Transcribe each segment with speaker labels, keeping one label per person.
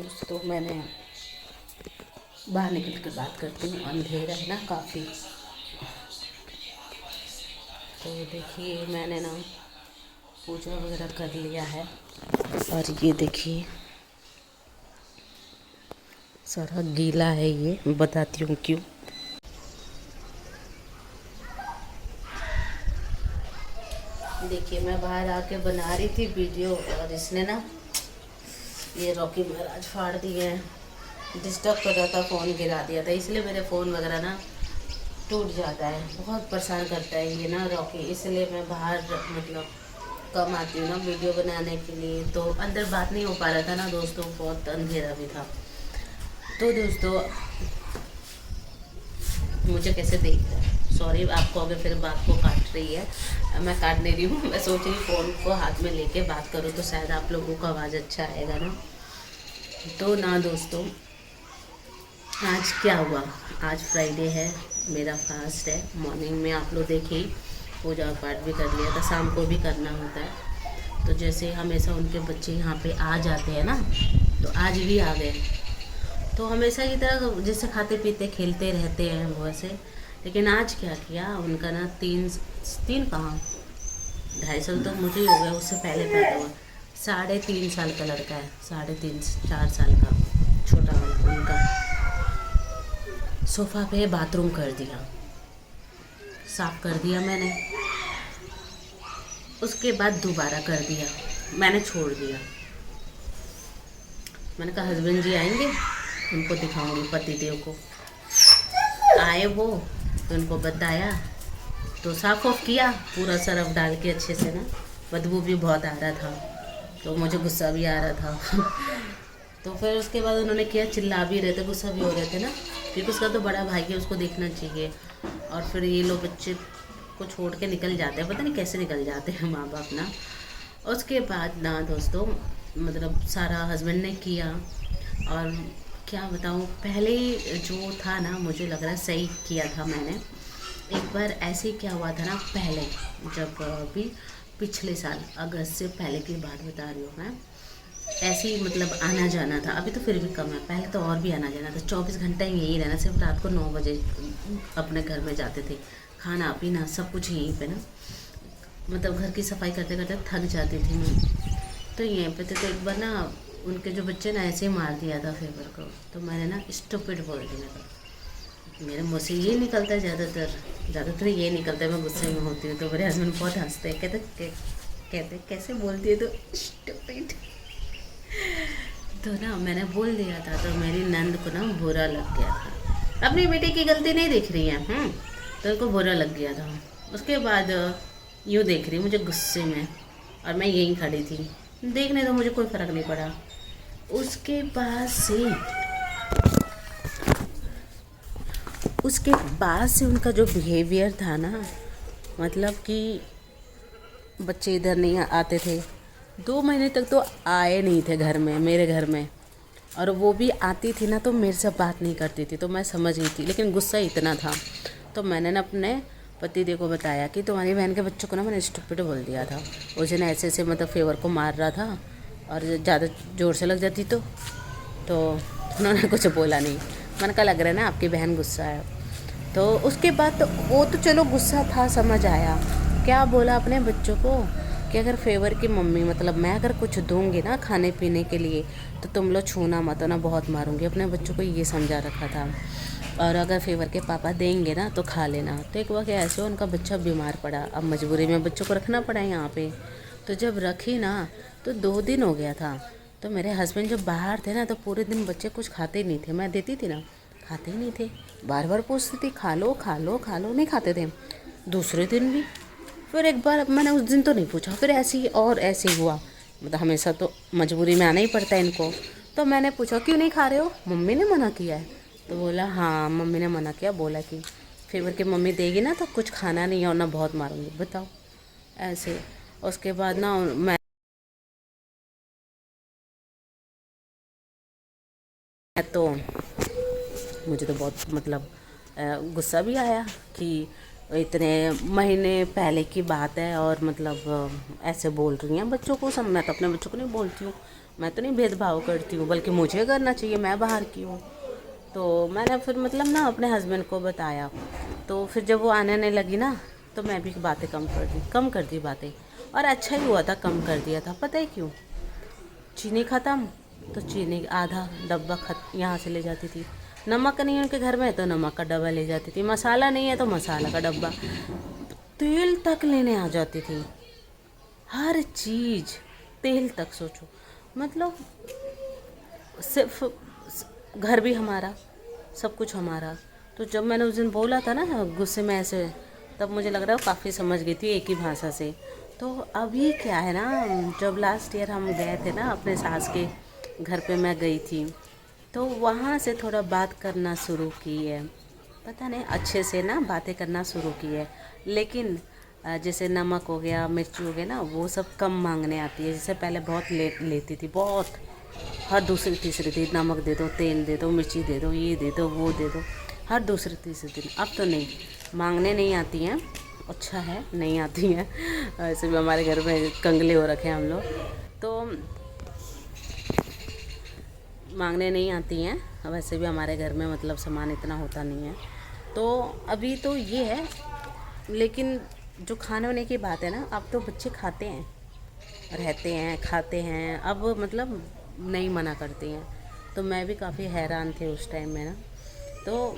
Speaker 1: दोस्तों मैंने बाहर निकल कर बात करती हूँ। अंधेरा है ना काफ़ी। तो देखिए मैंने ना पूजा वगैरह कर लिया है और ये देखिए सारा गीला है। ये मैं बताती हूँ क्यों। देखिए मैं बाहर आके बना रही थी वीडियो और इसने ना ये रॉकी महाराज फाड़ दिए हैं। डिस्टर्ब कर रहा था, फ़ोन गिरा दिया था, इसलिए मेरे फ़ोन वगैरह ना टूट जाता है। बहुत परेशान करता है ये ना रॉकी, इसलिए मैं बाहर मतलब कम आती हूँ ना वीडियो बनाने के लिए। तो अंदर बात नहीं हो पा रहा था ना दोस्तों, बहुत अंधेरा भी था। तो दोस्तों मुझे कैसे देख रहा है, सॉरी आपको अगर फिर बात को काट रही है, मैं काट नहीं रही हूँ। मैं सोच रही फ़ोन को हाथ में लेके बात करूँ तो शायद आप लोगों को आवाज़ अच्छा आएगा ना। तो ना दोस्तों आज क्या हुआ, आज फ्राइडे है, मेरा फास्ट है। मॉर्निंग में आप लोग देखिए पूजा पाठ भी कर लिया था, शाम को भी करना होता है। तो जैसे हमेशा उनके बच्चे यहाँ पे आ जाते हैं ना, तो आज भी आ गए। तो हमेशा की तरह जैसे खाते पीते खेलते रहते हैं वो ऐसे। लेकिन आज क्या किया उनका ना तीन तीन कहाँ 2.5 साल तो मुझे ही हो गया, उससे पहले पैदा हुआ। 3.5 साल का लड़का है, 3.5 4 साल का छोटा वाला उनका। सोफ़ा पे बाथरूम कर दिया, साफ़ कर दिया मैंने। उसके बाद दोबारा कर दिया, मैंने छोड़ दिया। मैंने कहा हस्बैंड जी आएंगे उनको दिखाऊंगी, पति देव को। आए वो तो उनको बताया, तो साफ ऑफ किया पूरा सरफ डाल के अच्छे से ना। बदबू भी बहुत आ रहा था तो मुझे गुस्सा भी आ रहा था। तो फिर उसके बाद उन्होंने किया, चिल्ला भी रहे थे, गुस्सा भी हो रहे थे ना, क्योंकि उसका तो बड़ा भाई है, उसको देखना चाहिए। और फिर ये लोग बच्चे को छोड़ के निकल जाते हैं, पता नहीं कैसे निकल जाते हैं माँ बाप ना। उसके बाद ना दोस्तों मतलब सारा हस्बैंड ने किया। और क्या बताऊँ, पहले जो था ना मुझे लग रहा है सही किया था मैंने। एक बार ऐसे ही क्या हुआ था ना, पहले जब भी पिछले साल अगस्त से पहले की बात बता रही हूँ मैं। ऐसे ही मतलब आना जाना था, अभी तो फिर भी कम है, पहले तो और भी आना जाना था। 24 घंटा यहीं रहना, सिर्फ रात को 9 बजे अपने घर में जाते थे। खाना पीना सब कुछ यहीं पे ना, मतलब घर की सफाई करते करते थक जाती थी मैं। तो यहीं पे थे। तो एक बार ना उनके जो बच्चे ना ऐसे ही मार दिया था फेवर को। तो मैंने ना स्टूपिड बोल दिया था। मेरे मुँह से ये निकलता है ज़्यादातर ये निकलता है, मैं गुस्से में होती हूँ। तो मेरे हस्बैंड बहुत हंसते हैं, कहते कैसे बोलती है तो स्टूपिड। तो ना मैंने बोल दिया था, तो मेरी नंद को ना बुरा लग गया था। अपनी बेटी की गलती नहीं देख रही है, तो उनको बुरा लग गया था। उसके बाद यूँ देख रही मुझे गुस्से में, और मैं यहीं खड़ी थी, देखने तो मुझे कोई फ़र्क नहीं पड़ा। उसके बाद से उनका जो बिहेवियर था ना, मतलब कि बच्चे इधर नहीं आते थे। 2 महीने तक तो आए नहीं थे घर में, मेरे घर में। और वो भी आती थी ना तो मेरे से बात नहीं करती थी, तो मैं समझ गई थी। लेकिन गुस्सा इतना था, तो मैंने ना अपने पति देव को बताया कि तुम्हारी बहन के बच्चों को ना मैंने स्टूपिड बोल दिया था। उस दिन ऐसे ऐसे मतलब फेवर को मार रहा था, और ज़्यादा ज़ोर से लग जाती तो उन्होंने कुछ बोला नहीं। मैंने कहा लग रहा है ना आपकी बहन गुस्सा है। तो उसके बाद तो वो तो चलो गुस्सा था, समझ आया। क्या बोला अपने बच्चों को कि अगर फेवर की मम्मी मतलब मैं अगर कुछ दूंगी ना खाने पीने के लिए तो तुम लोग छूना मत, ना बहुत मारूंगी। अपने बच्चों को ये समझा रखा था। और अगर फेवर के पापा देंगे ना तो खा लेना। तो एक वक्त ऐसे उनका बच्चा बीमार पड़ा, अब मजबूरी में बच्चों को रखना पड़ा यहाँ पे। तो जब रखी ना तो 2 दिन हो गया था। तो मेरे हस्बैंड जब बाहर थे ना तो पूरे दिन बच्चे कुछ खाते ही नहीं थे, मैं देती थी ना, खाते ही नहीं थे। बार बार पूछती थी खा लो खा लो खा लो, नहीं खाते थे। दूसरे दिन भी, फिर एक बार मैंने उस दिन तो नहीं पूछा, फिर ऐसे ही और ऐसे ही हुआ। मतलब हमेशा तो मजबूरी में आना ही पड़ता है इनको। तो मैंने पूछा क्यों नहीं खा रहे हो, मम्मी ने मना किया है। तो बोला हाँ मम्मी ने मना किया, बोला कि फेवर की मम्मी देगी ना तो कुछ खाना नहीं है और ना बहुत मारूंगी। बताओ ऐसे। उसके बाद ना मैं तो मुझे तो बहुत मतलब गुस्सा भी आया कि इतने महीने पहले की बात है और मतलब ऐसे बोल रही हैं बच्चों को। सब मैं तो अपने बच्चों को नहीं बोलती हूँ, मैं तो नहीं भेदभाव करती हूँ, बल्कि मुझे करना चाहिए, मैं बाहर की हूँ। तो मैंने फिर मतलब ना अपने हस्बैंड को बताया। तो फिर जब वो आने नहीं लगी ना, तो मैं भी बातें कम कर दी बातें। और अच्छा ही हुआ था, कम कर दिया था। पता है क्यों? चीनी ख़त्म, तो चीनी आधा डब्बा यहाँ से ले जाती थी। नमक नहीं है उनके घर में, तो नमक का डब्बा ले जाती थी। मसाला नहीं है तो मसाला का डब्बा, तेल तक लेने आ जाती थी। हर चीज़, तेल तक सोचो। मतलब सिर्फ घर भी हमारा, सब कुछ हमारा। तो जब मैंने उस दिन बोला था ना गुस्से में ऐसे, तब मुझे लग रहा है वो काफ़ी समझ गई थी एक ही भाषा से। तो अभी क्या है ना, जब लास्ट ईयर हम गए थे ना अपने सास के घर पे, मैं गई थी, तो वहाँ से थोड़ा बात करना शुरू की है। पता नहीं अच्छे से ना बातें करना शुरू की है। लेकिन जैसे नमक हो गया, मिर्ची हो गया ना, वो सब कम मांगने आती है। जैसे पहले बहुत लेती थी, बहुत। हर दूसरी तीसरे दिन नमक दे दो, तेल दे दो, मिर्ची दे दो, ये दे दो, वो दे दो, हर दूसरे तीसरे दिन। अब तो नहीं, मांगने नहीं आती हैं। अच्छा है, नहीं आती हैं। ऐसे भी हमारे घर में कंगले हो रखे हैं हम लोग, तो मांगने नहीं आती हैं। वैसे भी हमारे घर में मतलब सामान इतना होता नहीं है। तो अभी तो ये है। लेकिन जो खाने वाने की बात है ना, अब तो बच्चे खाते हैं, रहते हैं, खाते हैं। अब मतलब नहीं मना करती हैं। तो मैं भी काफ़ी हैरान थी उस टाइम में ना। तो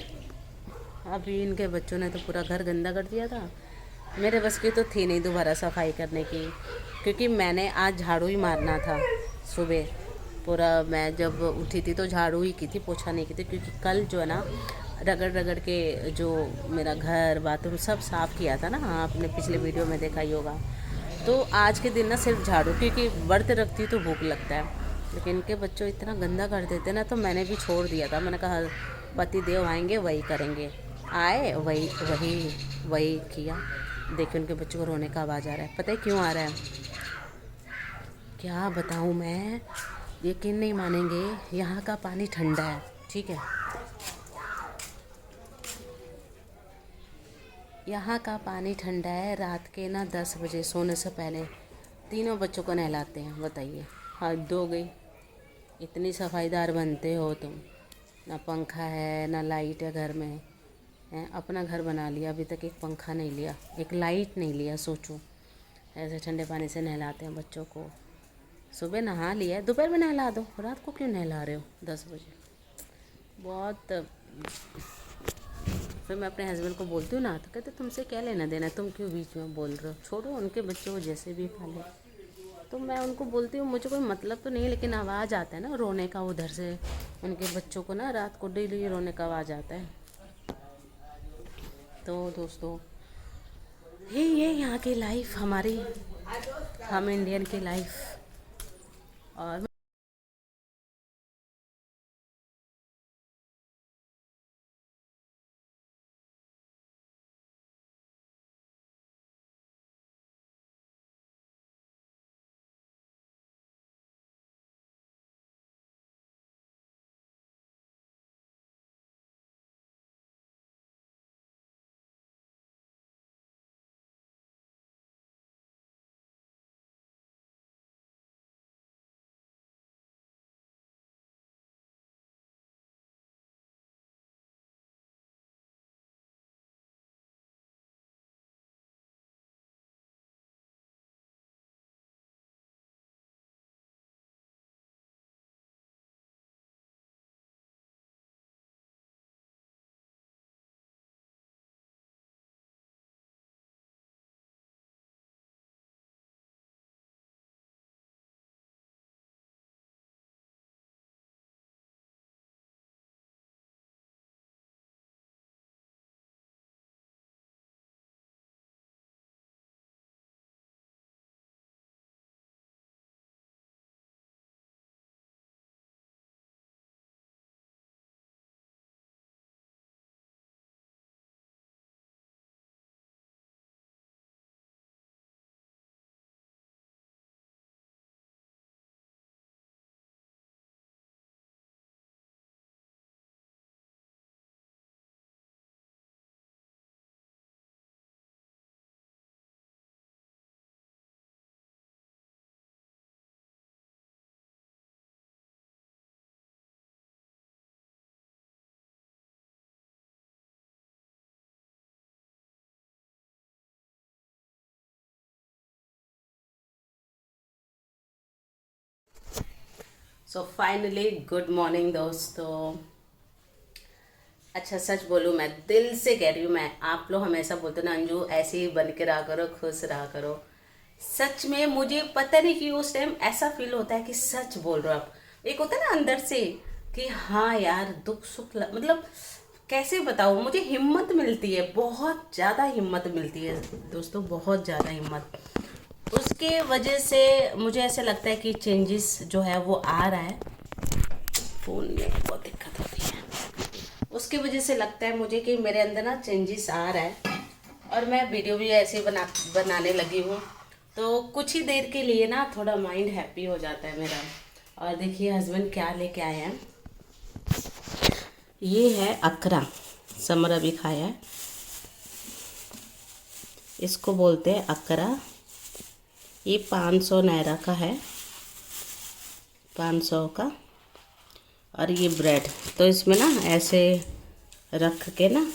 Speaker 1: अभी इनके बच्चों ने तो पूरा घर गंदा कर दिया था। मेरे बस की तो थी नहीं दोबारा सफाई करने की, क्योंकि मैंने आज झाड़ू ही मारना था सुबह। पूरा मैं जब उठी थी तो झाड़ू ही की थी, पोछा नहीं की थी, क्योंकि कल जो है ना रगड़ रगड़ के जो मेरा घर बाथरूम सब साफ़ किया था ना, हाँ आपने पिछले वीडियो में देखा ही होगा। तो आज के दिन ना सिर्फ झाड़ू, क्योंकि व्रत रखती तो भूख लगता है। लेकिन इनके बच्चों इतना गंदा कर देते ना, तो मैंने भी छोड़ दिया था। मैंने कहा पति देव आएंगे वही करेंगे। आए वही वही वही किया। देखिए उनके बच्चों को रोने का आवाज़ आ रहा है। पता है क्यों आ रहा है? क्या बताऊँ मैं, यकीन नहीं मानेंगे, यहाँ का पानी ठंडा है, ठीक है। यहाँ का पानी ठंडा है। रात के ना 10 बजे सोने से पहले तीनों बच्चों को नहलाते हैं। बताइए, हद हो गई। इतनी सफाईदार बनते हो तुम। ना पंखा है, ना लाइट है घर में। हैं, अपना घर बना लिया, अभी तक एक पंखा नहीं लिया, एक लाइट नहीं लिया। सोचो, ऐसे ठंडे पानी से नहलाते हैं बच्चों को। सुबह नहा लिया, दोपहर में नहला दो, रात को क्यों नहला रहे हो 10 बजे? बहुत। फिर मैं अपने हस्बैंड को बोलती हूँ ना, तो कहते तुमसे क्या लेना देना, तुम क्यों बीच में बोल रहे हो, छोड़ो उनके बच्चों को जैसे भी पाले। तो मैं उनको बोलती हूँ मुझे कोई मतलब तो नहीं है, लेकिन आवाज़ आता है ना रोने का उधर से। उनके बच्चों को ना रात को डेली रोने का आवाज़ आता है। तो दोस्तों, ये यहाँ की लाइफ हमारी, हम इंडियन की लाइफ। और सो फाइनली गुड मॉर्निंग दोस्तों। अच्छा सच बोलूँ, मैं दिल से कह रही हूँ, मैं आप लोग हमेशा बोलते हो ना अंजू ऐसे ही बन के रहा करो, खुश रहा करो। सच में मुझे पता नहीं कि उस टाइम ऐसा फील होता है कि सच बोल रहे हो आप। एक होता है ना अंदर से कि हाँ यार दुख सुख मतलब कैसे बताऊँ, मुझे हिम्मत मिलती है, बहुत ज़्यादा हिम्मत मिलती है दोस्तों, बहुत ज़्यादा हिम्मत। उसके वजह से मुझे ऐसे लगता है कि चेंजेस जो है वो आ रहा है। फ़ोन में बहुत दिक्कत होती है, उसकी वजह से लगता है मुझे कि मेरे अंदर ना चेंजेस आ रहा है। और मैं वीडियो भी ऐसे बनाने लगी हूँ, तो कुछ ही देर के लिए ना थोड़ा माइंड हैप्पी हो जाता है मेरा। और देखिए हस्बैंड क्या लेके आए हैं, ये है अकरा। समर अभी खाया है, इसको बोलते हैं अकरा। ये 500 नायरा का है, 500 का। और ये ब्रेड तो इसमें ना ऐसे रख के ना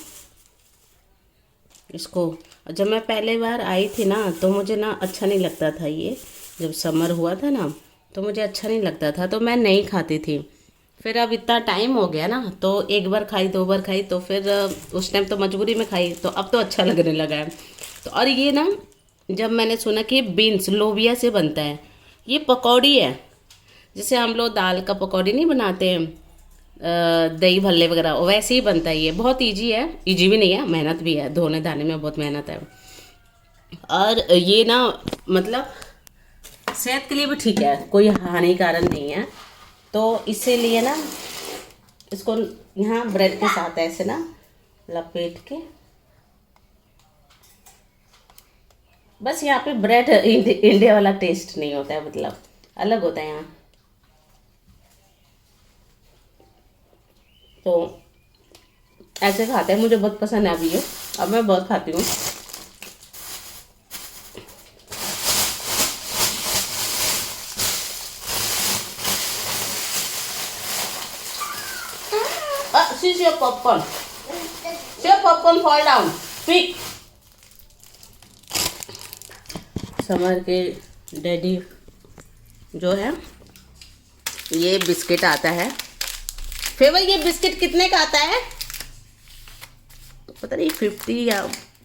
Speaker 1: इसको, जब मैं पहले बार आई थी ना तो मुझे ना अच्छा नहीं लगता था। ये जब समर हुआ था ना तो मुझे अच्छा नहीं लगता था, तो मैं नहीं खाती थी। फिर अब इतना टाइम हो गया ना, तो एक बार खाई, 2 बार खाई, तो फिर उस टाइम तो मजबूरी में खाई, तो अब तो अच्छा लगने लगा है। तो और ये ना जब मैंने सुना कि बीन्स लोबिया से बनता है, ये पकौड़ी है। जैसे हम लोग दाल का पकौड़ी नहीं बनाते हैं, दही भल्ले वगैरह, वैसे ही बनता है। ये बहुत इजी है, इजी भी नहीं है, मेहनत भी है, धोने धाने में बहुत मेहनत है। और ये ना मतलब सेहत के लिए भी ठीक है, कोई हानिकारक नहीं है। तो इसीलिए ना इसको यहाँ ब्रेड के साथ ऐसे ना लपेट के, बस यहाँ पे ब्रेड इंडिया वाला टेस्ट नहीं होता है, मतलब अलग होता है यहाँ। तो ऐसे खाते हैं, मुझे बहुत पसंद है अभी ये, अब मैं बहुत खाती हूँ। See your popcorn. See your popcorn fall down. Quick. Summer के डैडी जो है, ये बिस्किट आता है। फेवर ये बिस्किट कितने का आता है? पता नहीं 50 या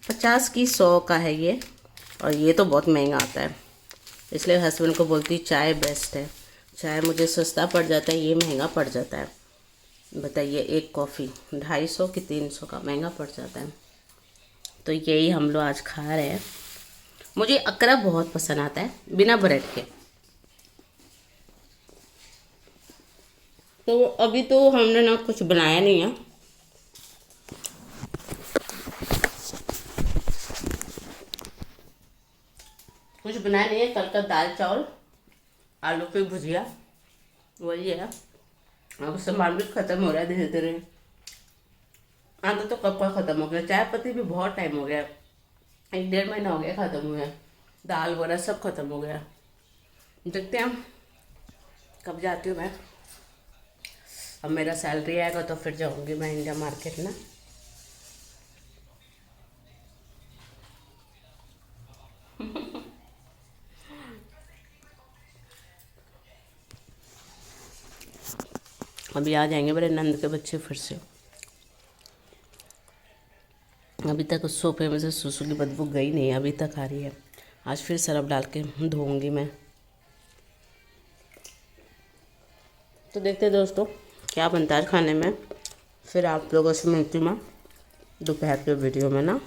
Speaker 1: 50 की 100 का है ये। और ये तो बहुत महंगा आता है, इसलिए हस्बैंड को बोलती चाय बेस्ट है। चाय मुझे सस्ता पड़ जाता है, ये महंगा पड़ जाता है। बताइए, एक कॉफ़ी 250 की 300 का, महंगा पड़ जाता है। तो यही हम लोग आज खा रहे हैं। मुझे अकरा बहुत पसंद आता है बिना ब्रेड के। तो अभी तो हमने ना कुछ बनाया नहीं है, कुछ बनाया नहीं है। कल का दाल चावल आलू की भुजिया वही है। अब सामान भी ख़त्म हो रहा है धीरे धीरे। आलू तो कब का ख़त्म हो गया, चाय पत्ती भी बहुत टाइम हो गया, 1-1.5 महीना हो गया ख़त्म हुए। दाल वगैरह सब ख़त्म हो गया। देखते हैं कब जाती हूँ मैं। अब मेरा सैलरी आएगा तो फिर जाऊँगी मैं इंडिया मार्केट ना। अभी आ जाएंगे मेरे नंद के बच्चे फिर से। अभी तक उस सोफे में से सुसु की बदबू गई नहीं, अभी तक आ रही है। आज फिर सरफ डाल के धोऊंगी मैं। तो देखते हैं दोस्तों क्या बनता है खाने में। फिर आप लोगों से मिलती हूँ मैं दोपहर के वीडियो में ना।